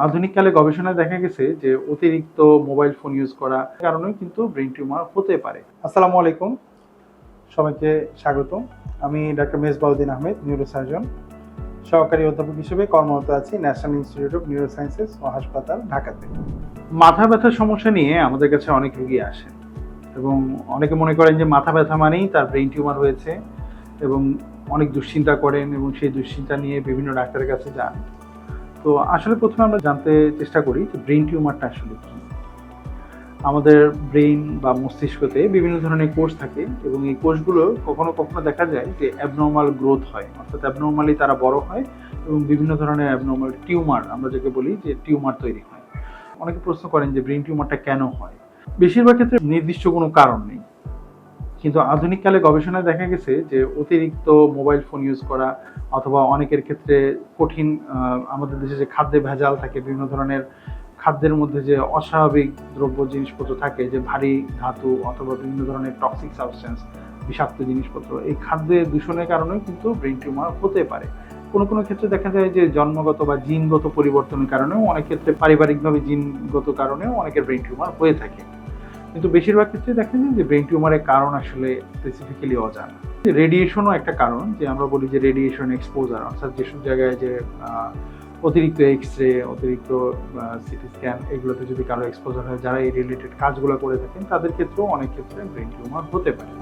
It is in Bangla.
আধুনিককালে গবেষণায় দেখা গেছে যে অতিরিক্ত মোবাইল ফোন ইউজ করার কারণেও কিন্তু ব্রেন টিউমার হতে পারে। আসসালামু আলাইকুম, সবাইকে স্বাগতম। আমি ডাক্তার মেজবাউদ্দিন আহমেদ, নিউরোসার্জন, সহকারী অধ্যাপক হিসেবে কর্মরত আছি ন্যাশনাল ইনস্টিটিউট অফ নিউরোসায়েন্সেস ও হাসপাতাল, ঢাকাতে। মাথা ব্যথার সমস্যা নিয়ে আমাদের কাছে অনেক রোগী আসেন এবং অনেকে মনে করেন যে মাথা ব্যথা মানেই তার ব্রেন টিউমার হয়েছে এবং অনেক দুশ্চিন্তা করেন এবং সেই দুশ্চিন্তা নিয়ে বিভিন্ন ডাক্তারের কাছে যান। তো আসলে প্রথমে আমরা জানতে চেষ্টা করি যে ব্রেন টিউমারটা আসলে কি। আমাদের ব্রেন বা মস্তিষ্কতে বিভিন্ন ধরনের কোষ থাকে এবং এই কোষগুলো কখনো কখনো দেখা যায় যে অ্যাবনর্মাল গ্রোথ হয়, অর্থাৎ অ্যাবনর্মালি তারা বড় হয় এবং বিভিন্ন ধরনের অ্যাবনর্মাল টিউমার, আমরা যাকে বলি যে টিউমার তৈরি হয়। অনেকে প্রশ্ন করেন যে ব্রেন টিউমারটা কেন হয়। বেশিরভাগ ক্ষেত্রে নির্দিষ্ট কোনো কারণ নেই, কিন্তু আধুনিককালে গবেষণায় দেখা গেছে যে অতিরিক্ত মোবাইল ফোন ইউজ করা অথবা অনেকের ক্ষেত্রে কঠিন আমাদের দেশে যে খাদ্যে ভেজাল থাকে, বিভিন্ন ধরনের খাদ্যের মধ্যে যে অস্বাভাবিক দ্রব্য জিনিসপত্র থাকে, যে ভারী ধাতু অথবা বিভিন্ন ধরনের টক্সিক সাবস্টেন্স, বিষাক্ত জিনিসপত্র, এই খাদ্যের দূষণের কারণেও কিন্তু ব্রেন টিউমার হতে পারে। কোনো কোনো ক্ষেত্রে দেখা যায় যে জন্মগত বা জিনগত পরিবর্তনের কারণেও, অনেক ক্ষেত্রে পারিবারিকভাবে জিনগত কারণেও অনেকের ব্রেন টিউমার হয়ে থাকে। কিন্তু বেশিরভাগ ক্ষেত্রে দেখা যায় যে ব্রেন টিউমারের কারণ আসলে স্পেসিফিক্যালি অজানা। রেডিয়েশনও একটা কারণ, যে আমরা বলি যে রেডিয়েশন এক্সপোজার, অর্থাৎ যেসব জায়গায় যে অতিরিক্ত এক্স-রে, অতিরিক্ত সিটি স্ক্যান, এগুলোতে যদি কারো এক্সপোজার হয়, যারা এই রিলেটেড কাজগুলো করে থাকেন তাদের ক্ষেত্রেও অনেক ক্ষেত্রে ব্রেন টিউমার হতে পারে।